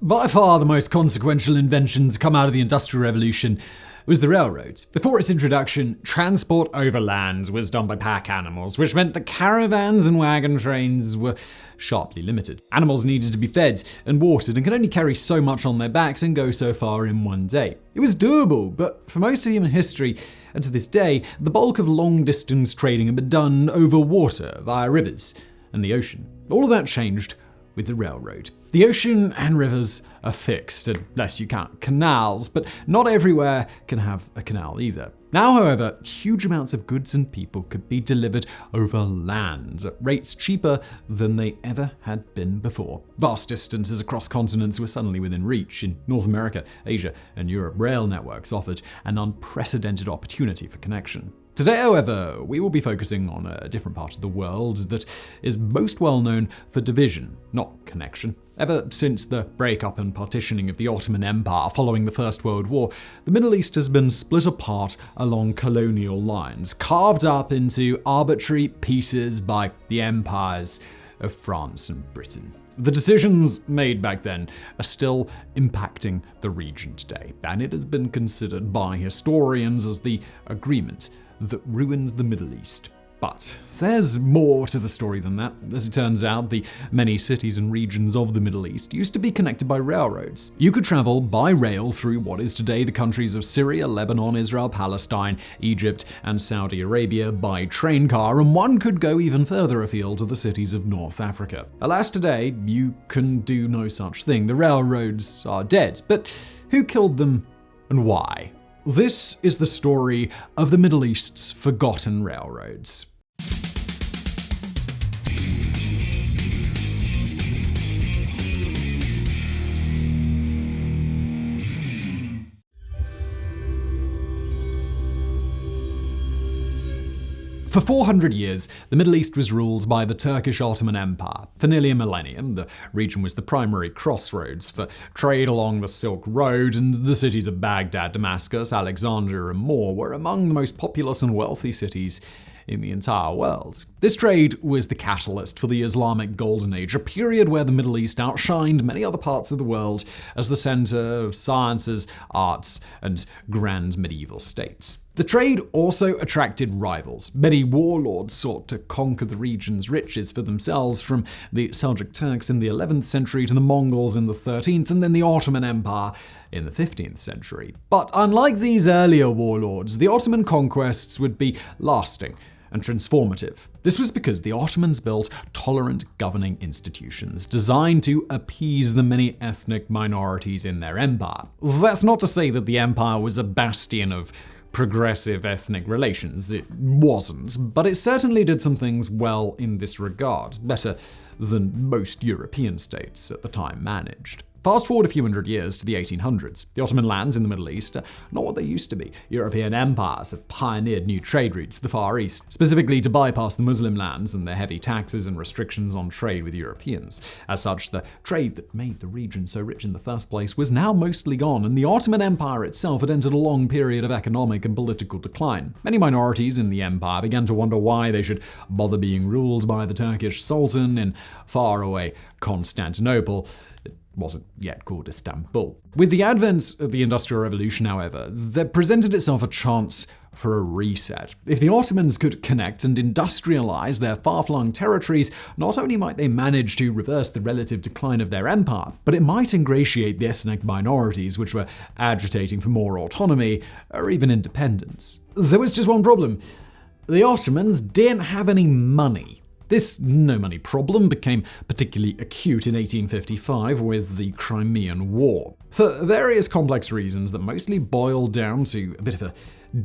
By far the most consequential invention to come out of the Industrial Revolution was the railroad. Before its introduction, transport overland was done by pack animals, which meant that caravans and wagon trains were sharply limited. Animals needed to be fed and watered and could only carry so much on their backs and go so far in one day. It was doable, but for most of human history, and to this day, the bulk of long-distance trading had been done over water via rivers and the ocean. All of that changed with the railroad. The ocean and rivers are fixed, unless you count canals, but not everywhere can have a canal either. Now, however, huge amounts of goods and people could be delivered over land at rates cheaper than they ever had been before. Vast distances across continents were suddenly within reach. In North America, Asia, and Europe, rail networks offered an unprecedented opportunity for connection. Today, however, we will be focusing on a different part of the world that is most well known for division, not connection. Ever since the breakup and partitioning of the Ottoman Empire following the First World War, the Middle East has been split apart along colonial lines, carved up into arbitrary pieces by the empires of France and Britain. The decisions made back then are still impacting the region today, and it has been considered by historians as the agreement that ruins the Middle East. But there's more to the story than that. As it turns out, the many cities and regions of the Middle East used to be connected by railroads. You could travel by rail through what is today the countries of Syria, Lebanon, Israel, Palestine, Egypt, and Saudi Arabia by train car, and one could go even further afield to the cities of North Africa. Alas, today, you can do no such thing. The railroads are dead. But who killed them and why? This is the story of the Middle East's forgotten railroads. For 400 years, the Middle East was ruled by the Turkish Ottoman Empire. For nearly a millennium, the region was the primary crossroads for trade along the Silk Road, and the cities of Baghdad, Damascus, Alexandria, and more were among the most populous and wealthy cities in the entire world. This trade was the catalyst for the Islamic Golden Age, a period where the Middle East outshined many other parts of the world as the center of sciences, arts, and grand medieval states. The trade also attracted rivals. Many warlords sought to conquer the region's riches for themselves, from the Seljuk Turks in the 11th century to the Mongols in the 13th, and then the Ottoman Empire in the 15th century. But unlike these earlier warlords, the Ottoman conquests would be lasting and transformative. This was because the Ottomans built tolerant governing institutions designed to appease the many ethnic minorities in their empire. That's not to say that the empire was a bastion of progressive ethnic relations. It wasn't, but it certainly did some things well in this regard, better than most European states at the time managed. Fast forward a few hundred years to the 1800s. The Ottoman lands in the Middle East are not what they used to be. European empires have pioneered new trade routes to the Far East, specifically to bypass the Muslim lands and their heavy taxes and restrictions on trade with Europeans. As such, the trade that made the region so rich in the first place was now mostly gone, and the Ottoman Empire itself had entered a long period of economic and political decline. Many minorities in the empire began to wonder why they should bother being ruled by the Turkish Sultan in faraway Constantinople. It wasn't yet called Istanbul. With the advent of the Industrial Revolution, however, there presented itself a chance for a reset. If the Ottomans could connect and industrialize their far-flung territories, not only might they manage to reverse the relative decline of their empire, but it might ingratiate the ethnic minorities which were agitating for more autonomy or even independence. There was just one problem. The Ottomans didn't have any money. This no-money problem became particularly acute in 1855 with the Crimean War. For various complex reasons that mostly boiled down to a bit of a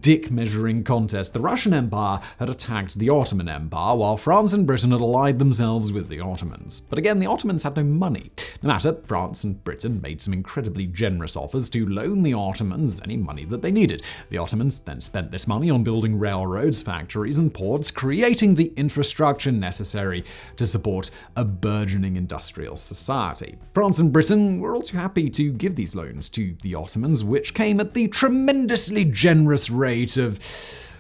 dick-measuring contest, the Russian Empire had attacked the Ottoman Empire, while France and Britain had allied themselves with the Ottomans. But again, the Ottomans had no money. No matter, France and Britain made some incredibly generous offers to loan the Ottomans any money that they needed. The Ottomans then spent this money on building railroads, factories, and ports, creating the infrastructure necessary to support a burgeoning industrial society. France and Britain were also happy to give these loans to the Ottomans, which came at the tremendously generous rate of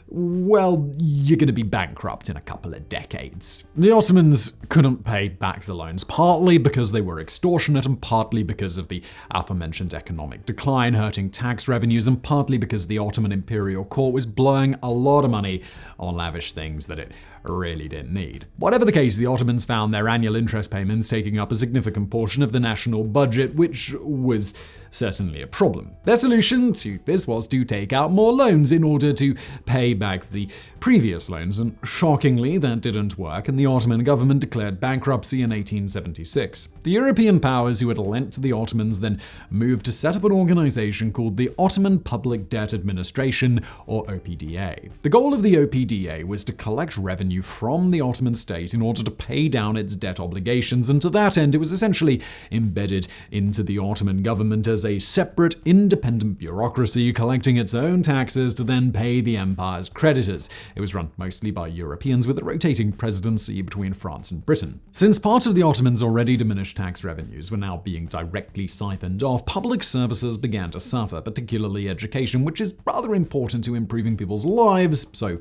well, you're going to be bankrupt in a couple of decades. The Ottomans couldn't pay back the loans, partly because they were extortionate and partly because of the aforementioned economic decline hurting tax revenues, and partly because the Ottoman imperial court was blowing a lot of money on lavish things that it really didn't need. Whatever the case, the Ottomans found their annual interest payments taking up a significant portion of the national budget, which was certainly a problem. Their solution to this was to take out more loans in order to pay back the previous loans, and shockingly, that didn't work, and the Ottoman government declared bankruptcy in 1876. The European powers who had lent to the Ottomans then moved to set up an organization called the Ottoman Public Debt Administration, or OPDA. The goal of the OPDA was to collect revenue from the Ottoman state in order to pay down its debt obligations, and to that end it was essentially embedded into the Ottoman government as a separate, independent bureaucracy collecting its own taxes to then pay the empire's creditors. It was run mostly by Europeans, with a rotating presidency between France and Britain. Since part of the Ottomans' already diminished tax revenues were now being directly siphoned off, public services began to suffer, particularly education, which is rather important to improving people's lives, so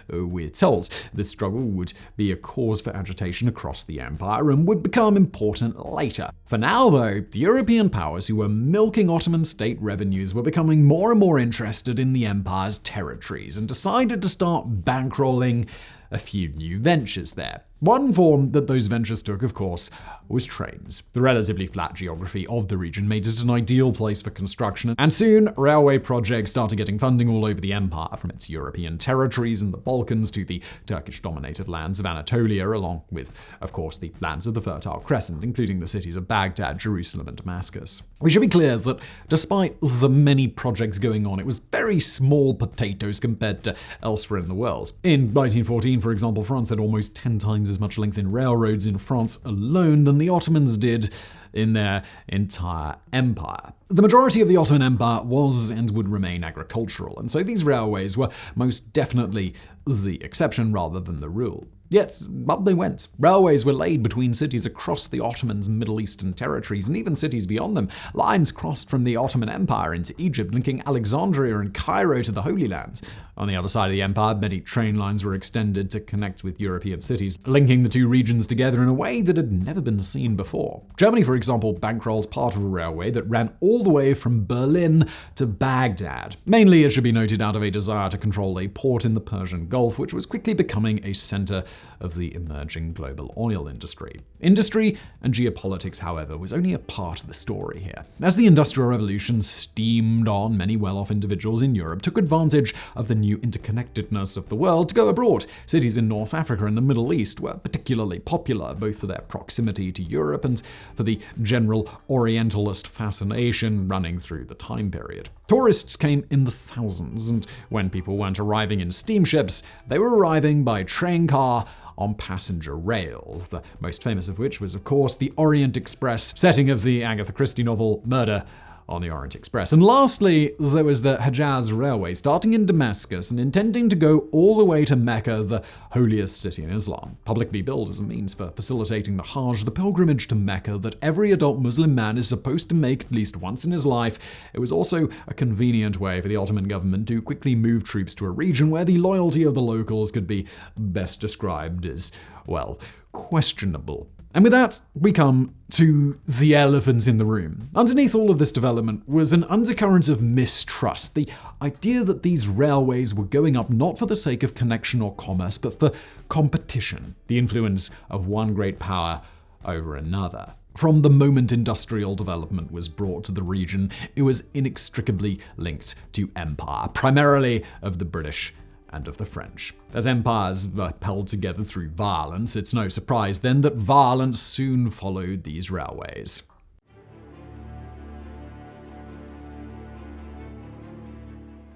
we're told. This struggle would be a cause for agitation across the empire and would become important later. For now, though, the European powers who were milking Ottoman state revenues were becoming more and more interested in the empire's territories and decided to start bankrolling a few new ventures there. One form that those ventures took, of course, was trains. The relatively flat geography of the region made it an ideal place for construction, and soon railway projects started getting funding all over the empire, from its European territories in the Balkans to the Turkish-dominated lands of Anatolia, along with, of course, the lands of the Fertile Crescent, including the cities of Baghdad, Jerusalem, and Damascus. We should be clear that despite the many projects going on, it was very small potatoes compared to elsewhere in the world. In 1914, for example, France had almost 10 times as much length in railroads in France alone than the Ottomans did in their entire empire. The majority of the Ottoman Empire was and would remain agricultural, and so these railways were most definitely the exception rather than the rule. Yet, up they went. Railways were laid between cities across the Ottomans' Middle Eastern territories, and even cities beyond them. Lines crossed from the Ottoman Empire into Egypt, linking Alexandria and Cairo to the Holy Lands. On the other side of the empire, many train lines were extended to connect with European cities, linking the two regions together in a way that had never been seen before. Germany, for example, bankrolled part of a railway that ran all the way from Berlin to Baghdad. Mainly, it should be noted, out of a desire to control a port in the Persian Gulf, which was quickly becoming a center of the emerging global oil industry. Industry and geopolitics, however, was only a part of the story here. As the Industrial Revolution steamed on, many well-off individuals in Europe took advantage of the new interconnectedness of the world to go abroad. Cities in North Africa and the Middle East were particularly popular, both for their proximity to Europe and for the general Orientalist fascination running through the time period. Tourists came in the thousands, and when people weren't arriving in steamships, they were arriving by train car on passenger rail, the most famous of which was, of course, the Orient Express, setting of the Agatha Christie novel Murder on the Orient Express. And lastly, there was the Hejaz Railway, starting in Damascus and intending to go all the way to Mecca, the holiest city in Islam. Publicly billed as a means for facilitating the Hajj, the pilgrimage to Mecca that every adult Muslim man is supposed to make at least once in his life, it was also a convenient way for the Ottoman government to quickly move troops to a region where the loyalty of the locals could be best described as, well, questionable. And with that, we come to the elephant in the room. Underneath all of this development was an undercurrent of mistrust, the idea that these railways were going up not for the sake of connection or commerce, but for competition, the influence of one great power over another. From the moment industrial development was brought to the region, it was inextricably linked to empire, primarily of the British and of the French. As empires were held together through violence, it's no surprise then that violence soon followed these railways.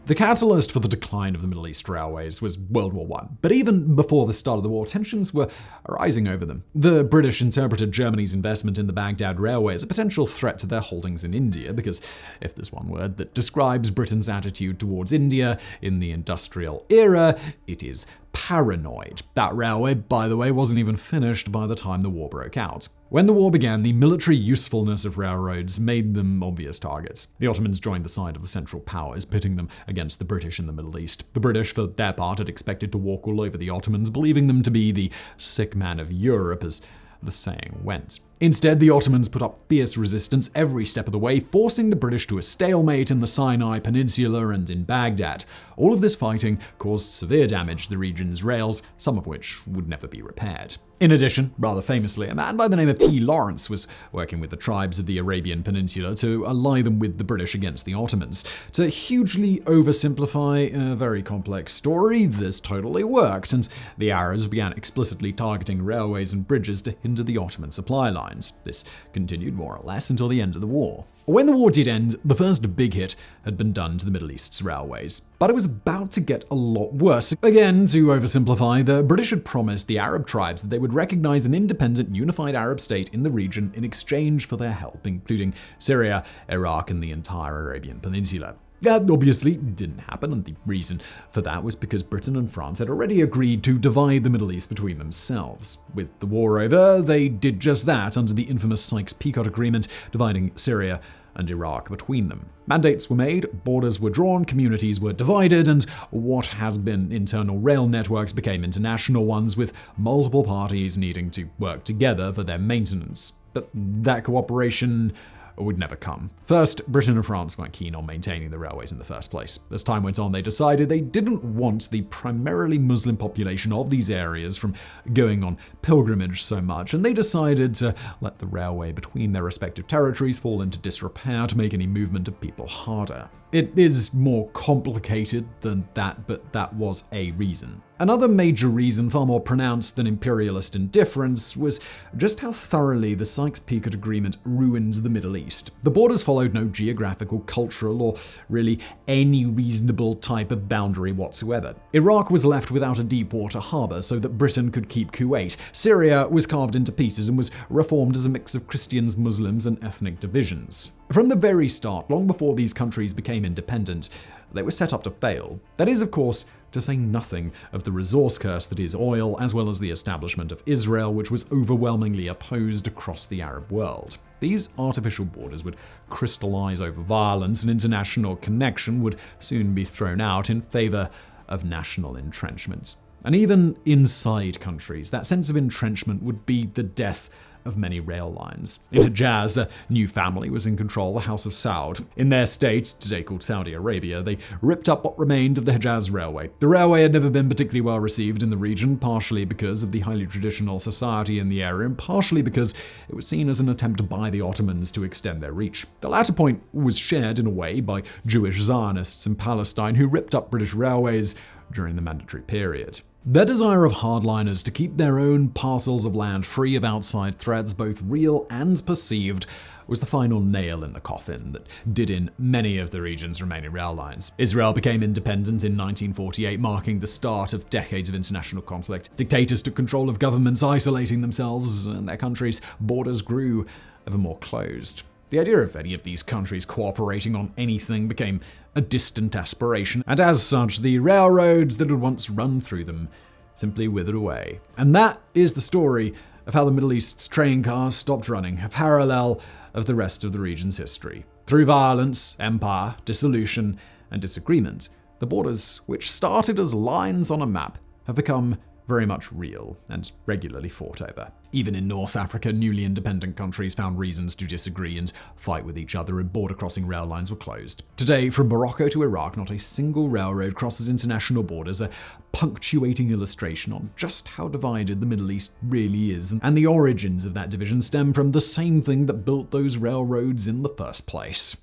The catalyst for the decline of the Middle East railways was World War I, but even before the start of the war, tensions were arising over them. The British interpreted Germany's investment in the Baghdad Railway as a potential threat to their holdings in India, because if there's one word that describes Britain's attitude towards India in the industrial era, it is paranoid. That railway, by the way, wasn't even finished by the time the war broke out. When the war began, the military usefulness of railroads made them obvious targets. The Ottomans joined the side of the Central Powers, pitting them against the British in the Middle East. The British, for their part, had expected to walk all over the Ottomans, believing them to be the sick man of Europe, as the saying went. Instead, the Ottomans put up fierce resistance every step of the way, forcing the British to a stalemate in the Sinai Peninsula and in Baghdad. All of this fighting caused severe damage to the region's rails, some of which would never be repaired. In addition, rather famously, a man by the name of T. Lawrence was working with the tribes of the Arabian Peninsula to ally them with the British against the Ottomans. To hugely oversimplify a very complex story, this totally worked, and the Arabs began explicitly targeting railways and bridges to hinder the Ottoman supply lines. This continued more or less until the end of the war. When the war did end, the first big hit had been done to the Middle East's railways. But it was about to get a lot worse. Again, to oversimplify, the British had promised the Arab tribes that they would recognize an independent, unified Arab state in the region in exchange for their help, including Syria, Iraq, and the entire Arabian Peninsula. That obviously didn't happen, and the reason for that was because Britain and France had already agreed to divide the Middle East between themselves. With the war over, they did just that under the infamous Sykes-Picot Agreement, dividing Syria and Iraq between them. Mandates were made, borders were drawn, communities were divided, and what has been internal rail networks became international ones, with multiple parties needing to work together for their maintenance. But that cooperation would never come. First, Britain and France weren't keen on maintaining the railways in the first place. As time went on, they decided they didn't want the primarily Muslim population of these areas from going on pilgrimage so much, and they decided to let the railway between their respective territories fall into disrepair to make any movement of people harder. It is more complicated than that, but that was a reason. Another major reason, far more pronounced than imperialist indifference, was just how thoroughly the Sykes-Picot Agreement ruined the Middle East. The borders followed no geographical, cultural, or really any reasonable type of boundary whatsoever. Iraq was left without a deep-water harbor so that Britain could keep Kuwait. Syria was carved into pieces and was reformed as a mix of Christians, Muslims, and ethnic divisions. From the very start, long before these countries became independent, they were set up to fail. That is, of course, to say nothing of the resource curse that is oil, as well as the establishment of Israel, which was overwhelmingly opposed across the Arab world. These artificial borders would crystallize over violence, and international connection would soon be thrown out in favor of national entrenchments. And even inside countries, that sense of entrenchment would be the death of many rail lines. In Hejaz, a new family was in control, the House of Saud. In their state, today called Saudi Arabia, they ripped up what remained of the Hejaz Railway. The railway had never been particularly well received in the region, partially because of the highly traditional society in the area, and partially because it was seen as an attempt by the Ottomans to extend their reach. The latter point was shared in a way by Jewish Zionists in Palestine who ripped up British railways during the mandatory period. Their desire of hardliners to keep their own parcels of land free of outside threats, both real and perceived, was the final nail in the coffin that did in many of the region's remaining rail lines. Israel became independent in 1948, marking the start of decades of international conflict. Dictators took control of governments, isolating themselves, and their countries' borders grew ever more closed. The idea of any of these countries cooperating on anything became a distant aspiration, and as such, the railroads that had once run through them simply withered away. And that is the story of how the Middle East's train cars stopped running, a parallel of the rest of the region's history. Through violence, empire, dissolution, and disagreement, the borders, which started as lines on a map, have become very much real and regularly fought over. Even in North Africa, newly independent countries found reasons to disagree and fight with each other, and border-crossing rail lines were closed. Today, from Morocco to Iraq, not a single railroad crosses international borders, a punctuating illustration on just how divided the Middle East really is, and the origins of that division stem from the same thing that built those railroads in the first place.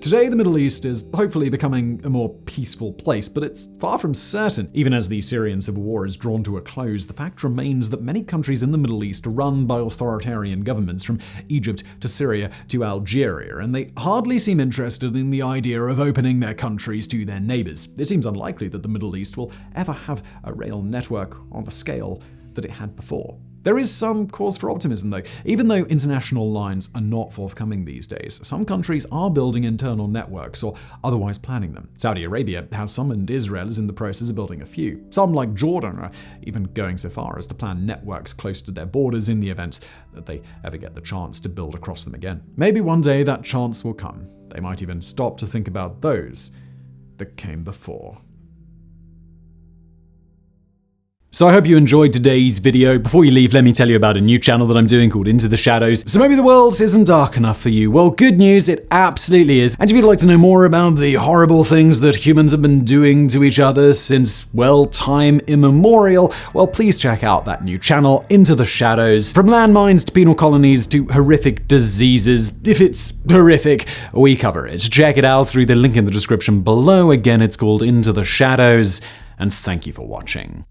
Today, the Middle East is hopefully becoming a more peaceful place, but it's far from certain. Even as the Syrian civil war is drawn to a close, the fact remains that many countries in the Middle East are run by authoritarian governments, from Egypt to Syria to Algeria, and they hardly seem interested in the idea of opening their countries to their neighbors. It seems unlikely that the Middle East will ever have a rail network on the scale that it had before. There is some cause for optimism, though. Even though international lines are not forthcoming these days, some countries are building internal networks or otherwise planning them. Saudi Arabia has some, and Israel is in the process of building a few. Some, like Jordan, are even going so far as to plan networks close to their borders in the event that they ever get the chance to build across them again. Maybe one day that chance will come. They might even stop to think about those that came before. So I hope you enjoyed today's video. Before you leave, let me tell you about a new channel that I'm doing called Into the Shadows. So maybe the world isn't dark enough for you. Well, good news, it absolutely is. And if you'd like to know more about the horrible things that humans have been doing to each other since, well, time immemorial, well, please check out that new channel, Into the Shadows. From landmines to penal colonies to horrific diseases, if it's horrific, we cover it. Check it out through the link in the description below. Again, it's called Into the Shadows. And thank you for watching.